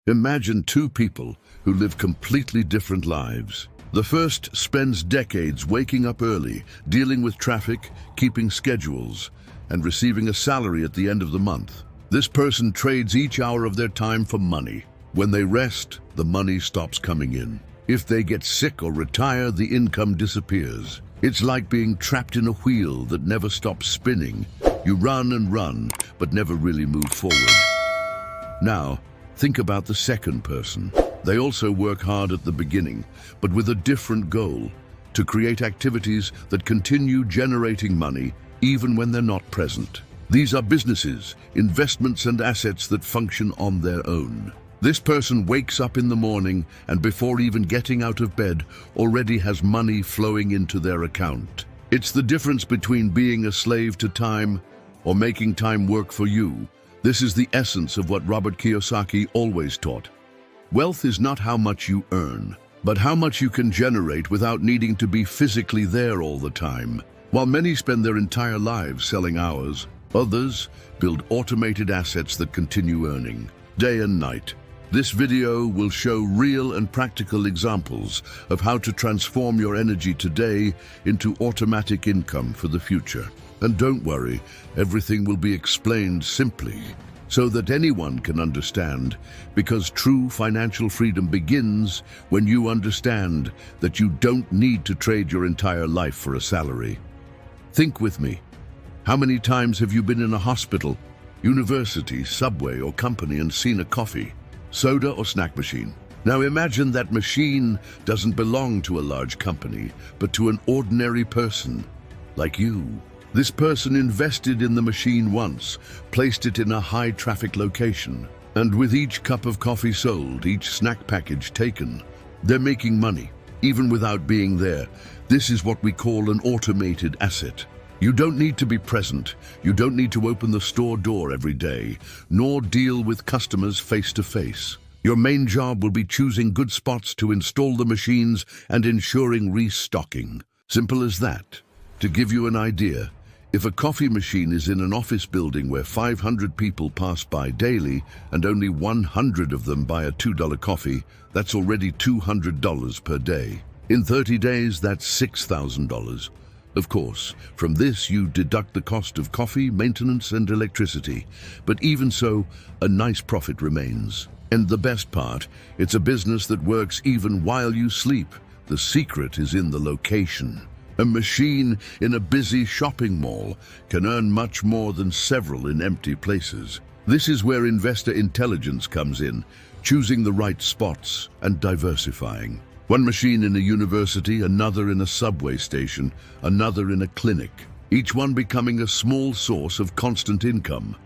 Imagine two people who live completely different lives. The first spends decades waking up early, dealing with traffic, keeping schedules, and receiving a salary at the end of the month. This person trades each hour of their time for money. When they rest, the money stops coming in. If they get sick or retire, the income disappears. It's like being trapped in a wheel that never stops spinning. You run and run, but never really move forward. Now, think about the second person. They also work hard at the beginning, but with a different goal: to create activities that continue generating money even when they're not present. These are businesses, investments, and assets that function on their own. This person wakes up in the morning and before even getting out of bed already has money flowing into their account. It's the difference between being a slave to time or making time work for you. This is the essence of what Robert Kiyosaki always taught. Wealth is not how much you earn, but how much you can generate without needing to be physically there all the time. While many spend their entire lives selling hours, others build automated assets that continue earning day and night. This video will show real and practical examples of how to transform your energy today into automatic income for the future. And don't worry, everything will be explained simply so that anyone can understand, because true financial freedom begins when you understand that you don't need to trade your entire life for a salary. Think with me. How many times have you been in a hospital, university, subway, or company and seen a coffee, soda, or snack machine? Now imagine that machine doesn't belong to a large company, but to an ordinary person like you. This person invested in the machine once, placed it in a high-traffic location, and with each cup of coffee sold, each snack package taken, they're making money, even without being there. This is what we call an automated asset. You don't need to be present. You don't need to open the store door every day, nor deal with customers face-to-face. Your main job will be choosing good spots to install the machines and ensuring restocking. Simple as that. To give you an idea, if a coffee machine is in an office building where 500 people pass by daily and only 100 of them buy a $2 coffee, that's already $200 per day. In 30 days, that's $6,000. Of course, from this you deduct the cost of coffee, maintenance, and electricity. But even so, a nice profit remains. And the best part, it's a business that works even while you sleep. The secret is in the location. A machine in a busy shopping mall can earn much more than several in empty places. This is where investor intelligence comes in, choosing the right spots and diversifying. One machine in a university, another in a subway station, another in a clinic, each one becoming a small source of constant income.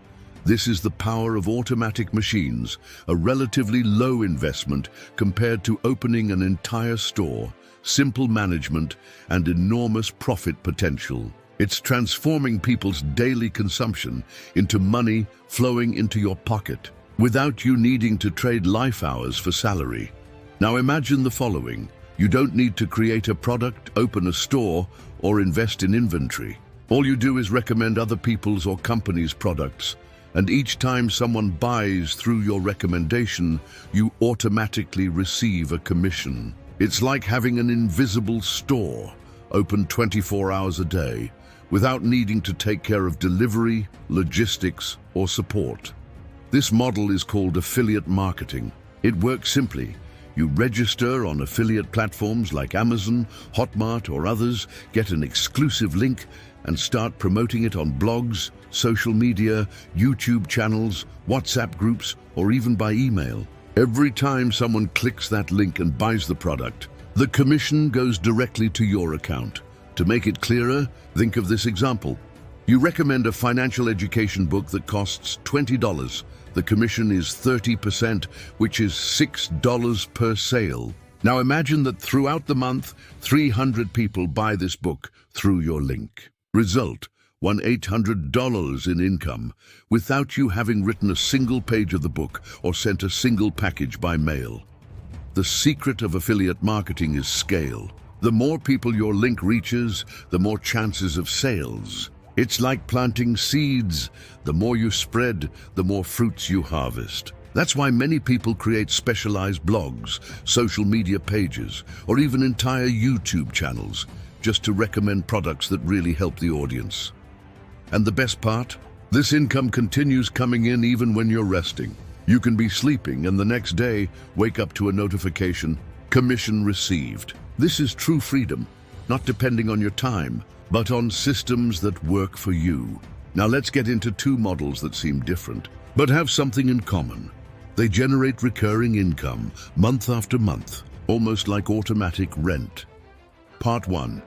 This is the power of automatic machines, a relatively low investment compared to opening an entire store, simple management, and enormous profit potential. It's transforming people's daily consumption into money flowing into your pocket, without you needing to trade life hours for salary. Now imagine the following. You don't need to create a product, open a store, or invest in inventory. All you do is recommend other people's or companies' products, and each time someone buys through your recommendation, you automatically receive a commission. It's like having an invisible store, open 24 hours a day, without needing to take care of delivery, logistics, or support. This model is called affiliate marketing. It works simply. You register on affiliate platforms like Amazon, Hotmart, or others, get an exclusive link, and start promoting it on blogs, social media, YouTube channels, WhatsApp groups, or even by email. Every time someone clicks that link and buys the product, the commission goes directly to your account. To make it clearer, think of this example. You recommend a financial education book that costs $20. The commission is 30%, which is $6 per sale. Now imagine that throughout the month, 300 people buy this book through your link. Result: $1,800 in income, without you having written a single page of the book or sent a single package by mail. The secret of affiliate marketing is scale. The more people your link reaches, the more chances of sales. It's like planting seeds. The more you spread, the more fruits you harvest. That's why many people create specialized blogs, social media pages, or even entire YouTube channels just to recommend products that really help the audience. And the best part? This income continues coming in even when you're resting. You can be sleeping and the next day wake up to a notification, commission received. This is true freedom, not depending on your time, but on systems that work for you. Now let's get into two models that seem different, but have something in common. They generate recurring income, month after month, almost like automatic rent. Part 1.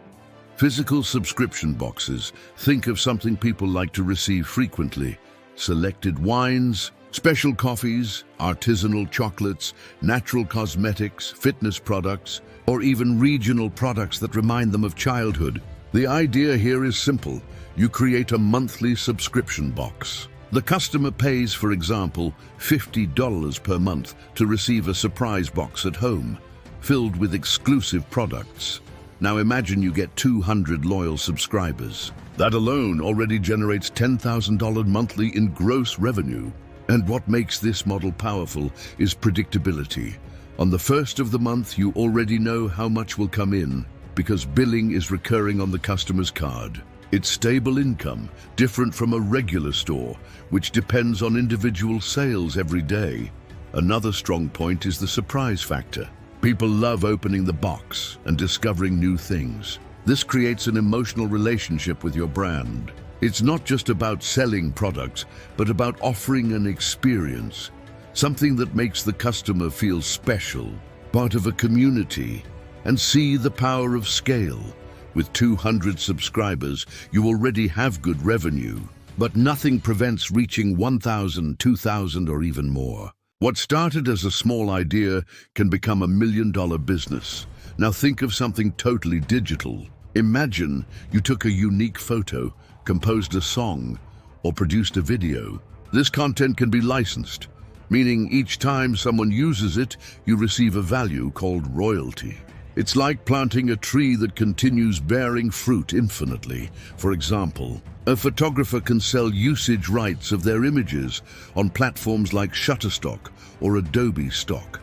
Physical subscription boxes. Think of something people like to receive frequently. Selected wines, special coffees, artisanal chocolates, natural cosmetics, fitness products, or even regional products that remind them of childhood. The idea here is simple. You create a monthly subscription box. The customer pays, for example, $50 per month to receive a surprise box at home, filled with exclusive products. Now imagine you get 200 loyal subscribers. That alone already generates $10,000 monthly in gross revenue. And what makes this model powerful is predictability. On the first of the month, you already know how much will come in because billing is recurring on the customer's card. It's stable income, different from a regular store, which depends on individual sales every day. Another strong point is the surprise factor. People love opening the box and discovering new things. This creates an emotional relationship with your brand. It's not just about selling products, but about offering an experience, something that makes the customer feel special, part of a community, and see the power of scale. With 200 subscribers, you already have good revenue, but nothing prevents reaching 1,000, 2,000, or even more. What started as a small idea can become a million-dollar business. Now think of something totally digital. Imagine you took a unique photo, composed a song, or produced a video. This content can be licensed, meaning each time someone uses it, you receive a value called royalty. It's like planting a tree that continues bearing fruit infinitely. For example, a photographer can sell usage rights of their images on platforms like Shutterstock or Adobe Stock.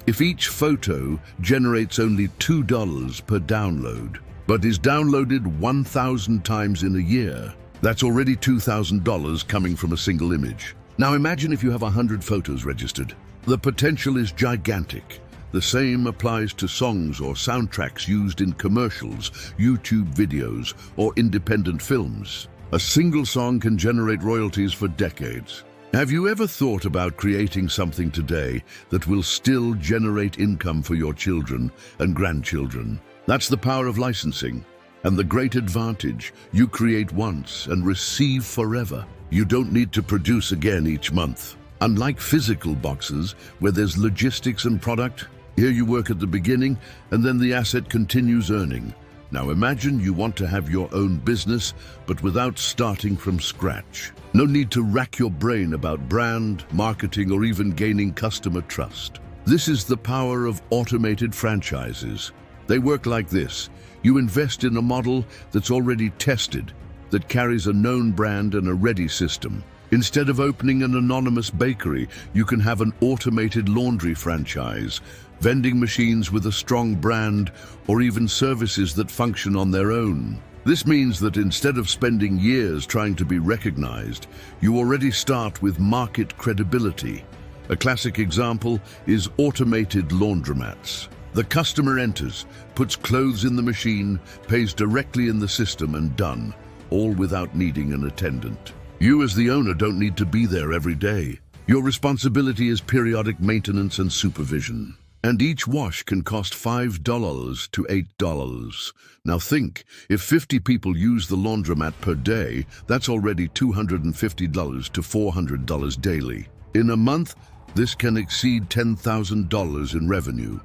If each photo generates only $2 per download, but is downloaded 1,000 times in a year, that's already $2,000 coming from a single image. Now imagine if you have 100 photos registered. The potential is gigantic. The same applies to songs or soundtracks used in commercials, YouTube videos, or independent films. A single song can generate royalties for decades. Have you ever thought about creating something today that will still generate income for your children and grandchildren? That's the power of licensing. And the great advantage, you create once and receive forever. You don't need to produce again each month. Unlike physical boxes, where there's logistics and product, here you work at the beginning and then the asset continues earning. Now imagine you want to have your own business, but without starting from scratch. No need to rack your brain about brand, marketing, or even gaining customer trust. This is the power of automated franchises. They work like this. You invest in a model that's already tested, that carries a known brand and a ready system. Instead of opening an anonymous bakery, you can have an automated laundry franchise, vending machines with a strong brand, or even services that function on their own. This means that instead of spending years trying to be recognized, you already start with market credibility. A classic example is automated laundromats. The customer enters, puts clothes in the machine, pays directly in the system, and done, all without needing an attendant. You as the owner don't need to be there every day. Your responsibility is periodic maintenance and supervision. And each wash can cost $5 to $8. Now think, if 50 people use the laundromat per day, that's already $250 to $400 daily. In a month, this can exceed $10,000 in revenue.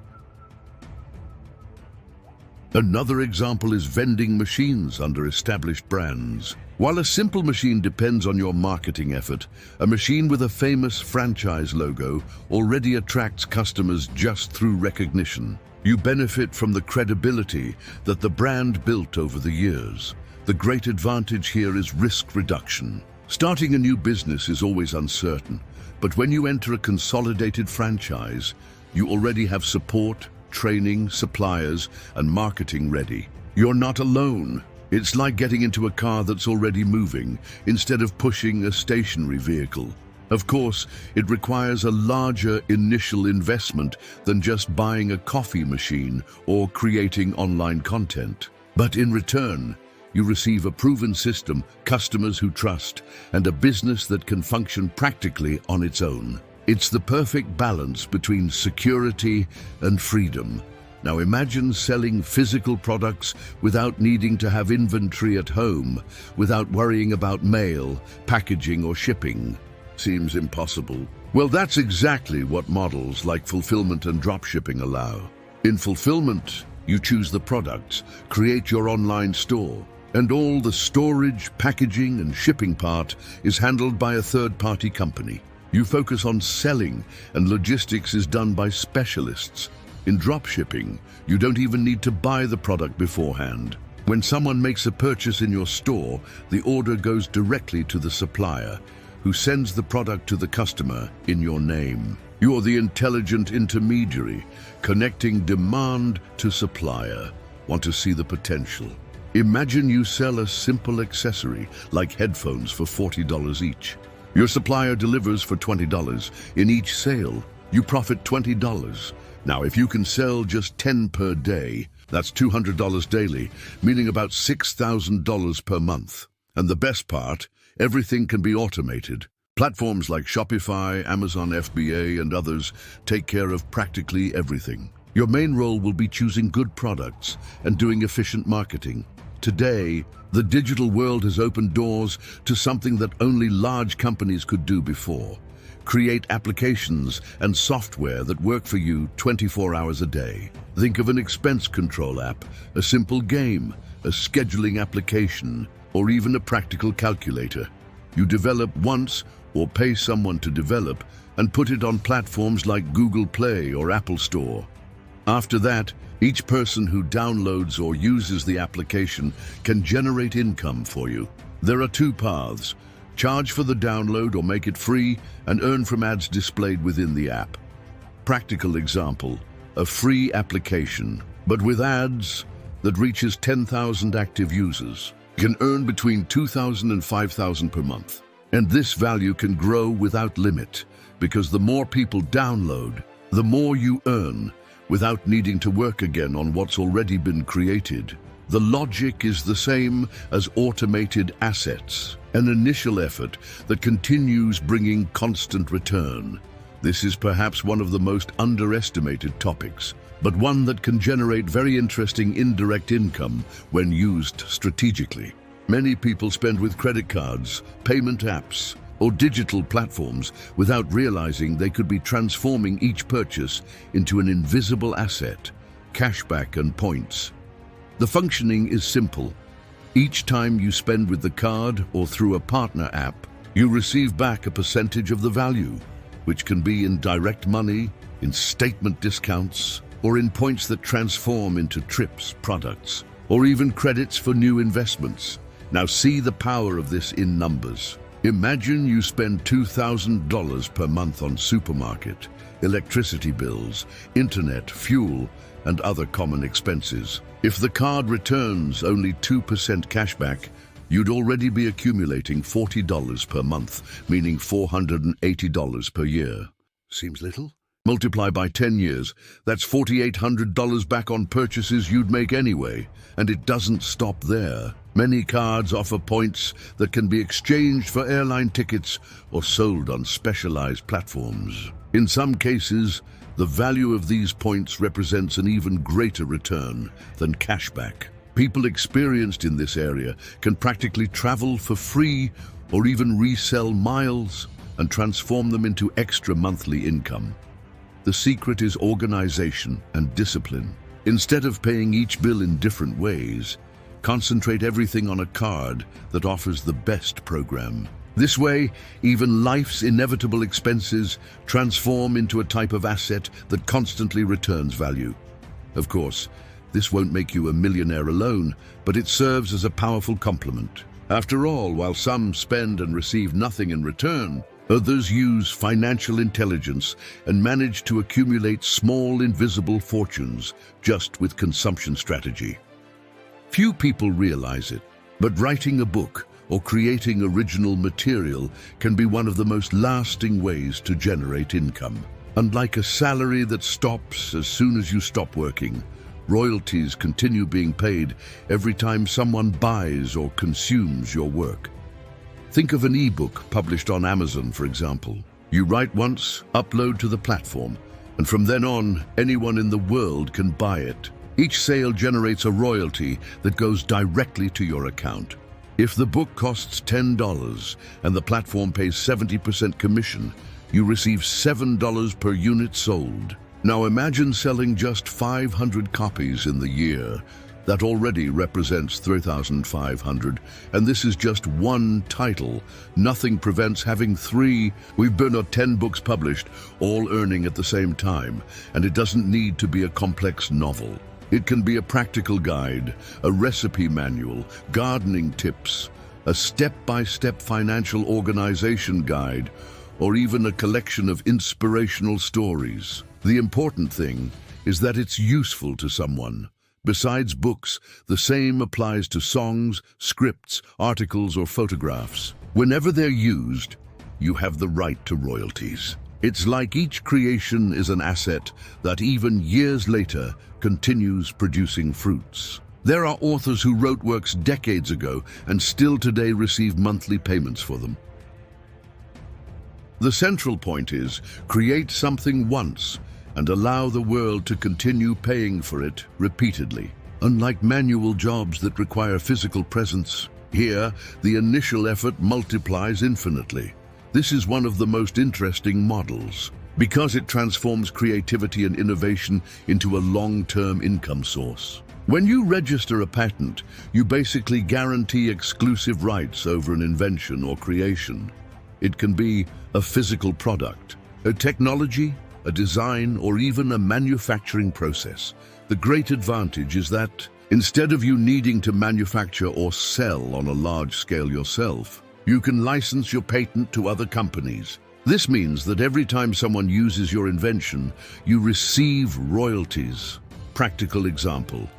Another example is vending machines under established brands. While a simple machine depends on your marketing effort, a machine with a famous franchise logo already attracts customers just through recognition. You benefit from the credibility that the brand built over the years. The great advantage here is risk reduction. Starting a new business is always uncertain, But when you enter a consolidated franchise, you already have support, training, suppliers, and marketing ready. You're not alone. It's like getting into a car that's already moving, instead of pushing a stationary vehicle. Of course, it requires a larger initial investment than just buying a coffee machine or creating online content. But in return, you receive a proven system, customers who trust, and a business that can function practically on its own. It's the perfect balance between security and freedom. Now imagine selling physical products without needing to have inventory at home, without worrying about mail, packaging, or shipping. Seems impossible. Well, that's exactly what models like fulfillment and dropshipping allow. In fulfillment, you choose the products, create your online store, and all the storage, packaging, and shipping part is handled by a third-party company. You focus on selling, and logistics is done by specialists. In dropshipping, you don't even need to buy the product beforehand. When someone makes a purchase in your store, the order goes directly to the supplier, who sends the product to the customer in your name. You're the intelligent intermediary, connecting demand to supplier. Want to see the potential? Imagine you sell a simple accessory, like headphones for $40 each. Your supplier delivers for $20. In each sale, you profit $20. Now, if you can sell just 10 per day, that's $200 daily, meaning about $6,000 per month. And the best part, everything can be automated. Platforms like Shopify, Amazon FBA, and others take care of practically everything. Your main role will be choosing good products and doing efficient marketing. Today, the digital world has opened doors to something that only large companies could do before. Create applications and software that work for you 24 hours a day. Think of an expense control app, a simple game, a scheduling application, or even a practical calculator. You develop once or pay someone to develop and put it on platforms like Google Play or Apple Store. After that, each person who downloads or uses the application can generate income for you. There are two paths: charge for the download or make it free and earn from ads displayed within the app. Practical example, a free application, but with ads that reaches 10,000 active users. Can earn between $2,000 and $5,000 per month. And this value can grow without limit, because the more people download, the more you earn, without needing to work again on what's already been created. The logic is the same as automated assets, an initial effort that continues bringing constant return. This is perhaps one of the most underestimated topics, but one that can generate very interesting indirect income when used strategically. Many people spend with credit cards, payment apps, or digital platforms without realizing they could be transforming each purchase into an invisible asset, cashback and points. The functioning is simple. Each time you spend with the card or through a partner app, you receive back a percentage of the value, which can be in direct money, in statement discounts, or in points that transform into trips, products, or even credits for new investments. Now see the power of this in numbers. Imagine you spend $2,000 per month on supermarket, electricity bills, internet, fuel, and other common expenses. If the card returns only 2% cashback, you'd already be accumulating $40 per month, meaning $480 per year. Seems little? Multiply by 10 years, that's $4,800 back on purchases you'd make anyway. And it doesn't stop there. Many cards offer points that can be exchanged for airline tickets or sold on specialized platforms. In some cases, the value of these points represents an even greater return than cashback. People experienced in this area can practically travel for free or even resell miles and transform them into extra monthly income. The secret is organization and discipline. Instead of paying each bill in different ways, concentrate everything on a card that offers the best program. This way, even life's inevitable expenses transform into a type of asset that constantly returns value. Of course, this won't make you a millionaire alone, but it serves as a powerful complement. After all, while some spend and receive nothing in return, Others use financial intelligence and manage to accumulate small, invisible fortunes just with consumption strategy. Few people realize it, but writing a book or creating original material can be one of the most lasting ways to generate income. Unlike a salary that stops as soon as you stop working, royalties continue being paid every time someone buys or consumes your work. Think of an ebook published on Amazon, for example. You write once, upload to the platform, and from then on, anyone in the world can buy it. Each sale generates a royalty that goes directly to your account. If the book costs $10 and the platform pays 70% commission, you receive $7 per unit sold. Now imagine selling just 500 copies in the year. That already represents 3,500, and this is just one title. Nothing prevents having 3. We've been 10 books published, all earning at the same time, and it doesn't need to be a complex novel. It can be a practical guide, a recipe manual, gardening tips, a step-by-step financial organization guide, or even a collection of inspirational stories. The important thing is that it's useful to someone. Besides books, the same applies to songs, scripts, articles, or photographs. Whenever they're used, you have the right to royalties. It's like each creation is an asset that even years later continues producing fruits. There are authors who wrote works decades ago and still today receive monthly payments for them. The central point is, create something once and allow the world to continue paying for it repeatedly. Unlike manual jobs that require physical presence, here the initial effort multiplies infinitely. This is one of the most interesting models because it transforms creativity and innovation into a long-term income source. When you register a patent, you basically guarantee exclusive rights over an invention or creation. It can be a physical product, a technology, a design, or even a manufacturing process. The great advantage is that instead of you needing to manufacture or sell on a large scale yourself, you can license your patent to other companies. This means that every time someone uses your invention, you receive royalties. Practical example.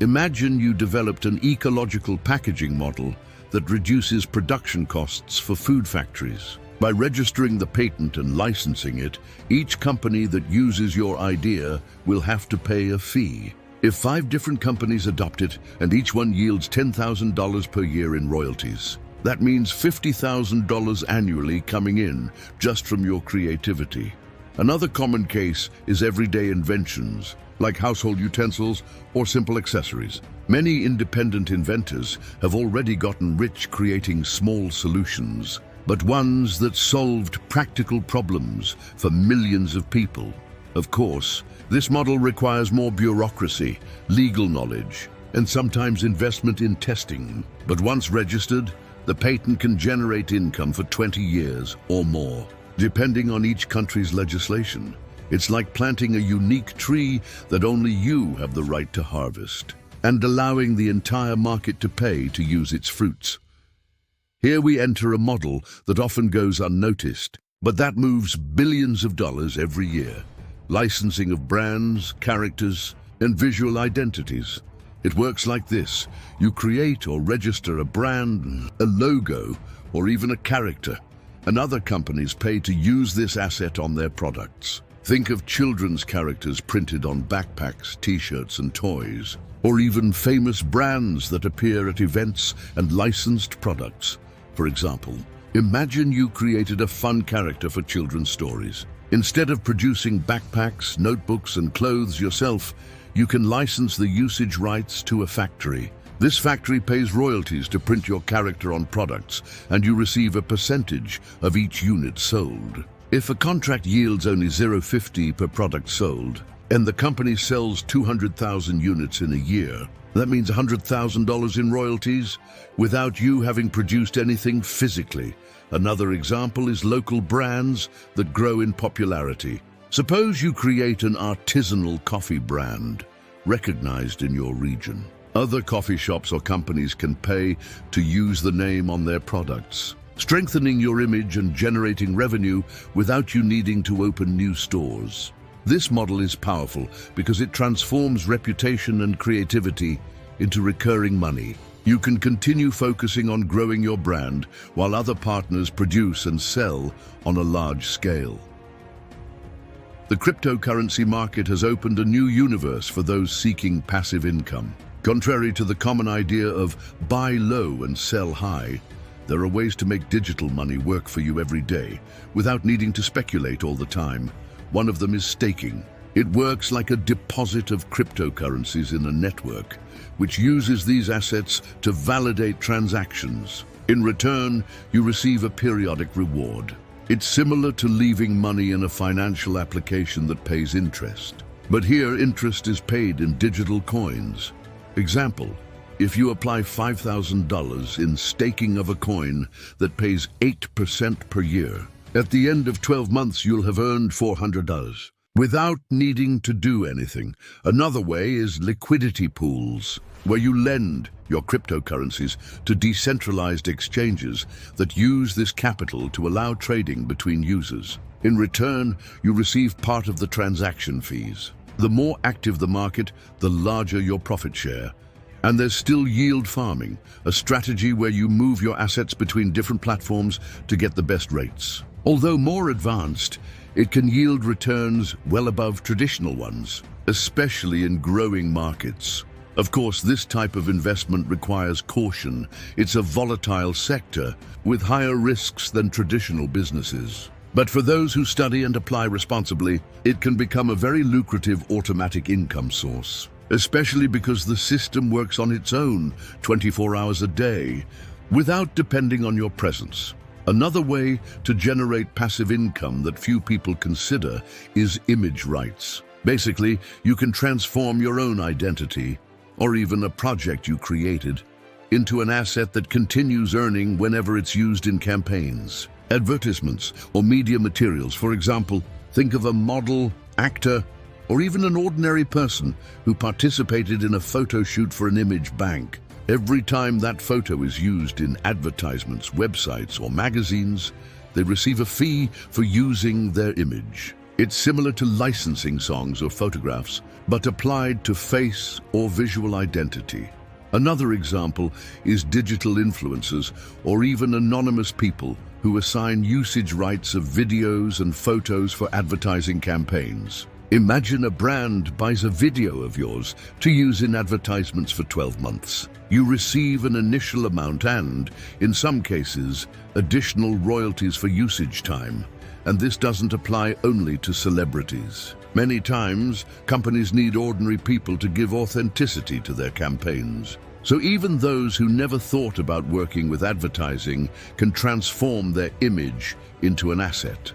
Imagine you developed an ecological packaging model that reduces production costs for food factories. By registering the patent and licensing it, each company that uses your idea will have to pay a fee. If 5 different companies adopt it and each one yields $10,000 per year in royalties, that means $50,000 annually coming in just from your creativity. Another common case is everyday inventions, like household utensils or simple accessories. Many independent inventors have already gotten rich creating small solutions, but ones that solved practical problems for millions of people. Of course, this model requires more bureaucracy, legal knowledge, and sometimes investment in testing. But once registered, the patent can generate income for 20 years or more, depending on each country's legislation. It's like planting a unique tree that only you have the right to harvest, and allowing the entire market to pay to use its fruits. Here we enter a model that often goes unnoticed, but that moves billions of dollars every year. Licensing of brands, characters, and visual identities. It works like this. You create or register a brand, a logo, or even a character, and other companies pay to use this asset on their products. Think of children's characters printed on backpacks, t-shirts, and toys, or even famous brands that appear at events and licensed products. For example, imagine you created a fun character for children's stories. Instead of producing backpacks, notebooks, and clothes yourself, you can license the usage rights to a factory. This factory pays royalties to print your character on products, and you receive a percentage of each unit sold. If a contract yields only $0.50 per product sold, and the company sells 200,000 units in a year, that means $100,000 in royalties without you having produced anything physically. Another example is local brands that grow in popularity. Suppose you create an artisanal coffee brand recognized in your region. Other coffee shops or companies can pay to use the name on their products. strengthening your image and generating revenue without you needing to open new stores. This model is powerful because it transforms reputation and creativity into recurring money. You can continue focusing on growing your brand while other partners produce and sell on a large scale. The cryptocurrency market has opened a new universe for those seeking passive income. Contrary to the common idea of buy low and sell high, there are ways to make digital money work for you every day without needing to speculate all the time. One of them is staking. It works like a deposit of cryptocurrencies in a network, which uses these assets to validate transactions. In return, you receive a periodic reward. It's similar to leaving money in a financial application that pays interest. But here, interest is paid in digital coins. Example, if you apply $5,000 in staking of a coin that pays 8% per year, at the end of 12 months you'll have earned $400 without needing to do anything. Another way is liquidity pools, where you lend your cryptocurrencies to decentralized exchanges that use this capital to allow trading between users. In return, you receive part of the transaction fees. The more active the market, the larger your profit share. And there's still yield farming, a strategy where you move your assets between different platforms to get the best rates. Although more advanced, it can yield returns well above traditional ones, especially in growing markets. Of course, this type of investment requires caution. It's a volatile sector with higher risks than traditional businesses. But for those who study and apply responsibly, it can become a very lucrative automatic income source, especially because the system works on its own 24 hours a day without depending on your presence. Another way to generate passive income that few people consider is image rights. Basically, you can transform your own identity, or even a project you created, into an asset that continues earning whenever it's used in campaigns, advertisements, or media materials. For example, think of a model, actor, or even an ordinary person who participated in a photo shoot for an image bank. Every time that photo is used in advertisements, websites, or magazines, they receive a fee for using their image. It's similar to licensing songs or photographs, but applied to face or visual identity. Another example is digital influencers or even anonymous people who assign usage rights of videos and photos for advertising campaigns. Imagine a brand buys a video of yours to use in advertisements for 12 months. You receive an initial amount and, in some cases, additional royalties for usage time. And this doesn't apply only to celebrities. Many times, companies need ordinary people to give authenticity to their campaigns. So even those who never thought about working with advertising can transform their image into an asset.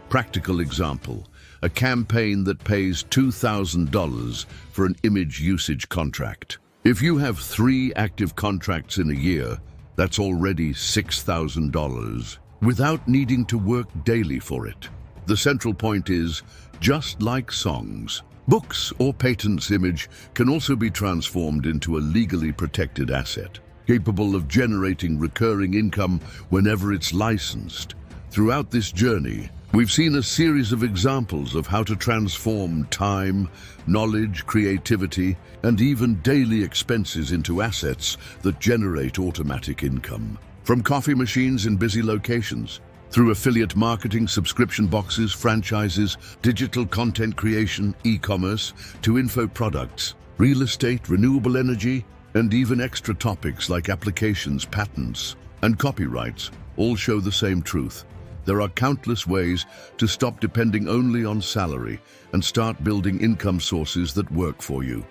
Practical example, a campaign that pays $2,000 for an image usage contract. If you have 3 active contracts in a year, that's already $6,000 without needing to work daily for it. The central point is, just like songs, books or patents, image can also be transformed into a legally protected asset, capable of generating recurring income whenever it's licensed. Throughout this journey, we've seen a series of examples of how to transform time, knowledge, creativity, and even daily expenses into assets that generate automatic income. From coffee machines in busy locations, through affiliate marketing, subscription boxes, franchises, digital content creation, e-commerce, to info products, real estate, renewable energy, and even extra topics like applications, patents, and copyrights, all show the same truth. There are countless ways to stop depending only on salary and start building income sources that work for you.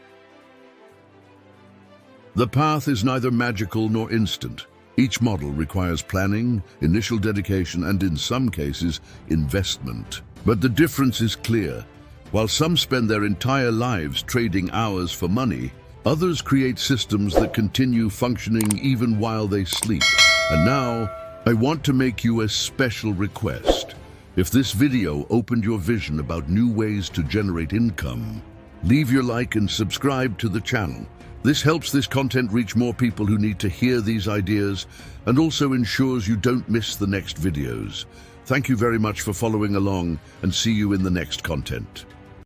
The path is neither magical nor instant. Each model requires planning, initial dedication, and in some cases, investment. But the difference is clear. While some spend their entire lives trading hours for money, others create systems that continue functioning even while they sleep. And now, I want to make you a special request. If this video opened your vision about new ways to generate income, leave your like and subscribe to the channel. This helps this content reach more people who need to hear these ideas and also ensures you don't miss the next videos. Thank you very much for following along and see you in the next content.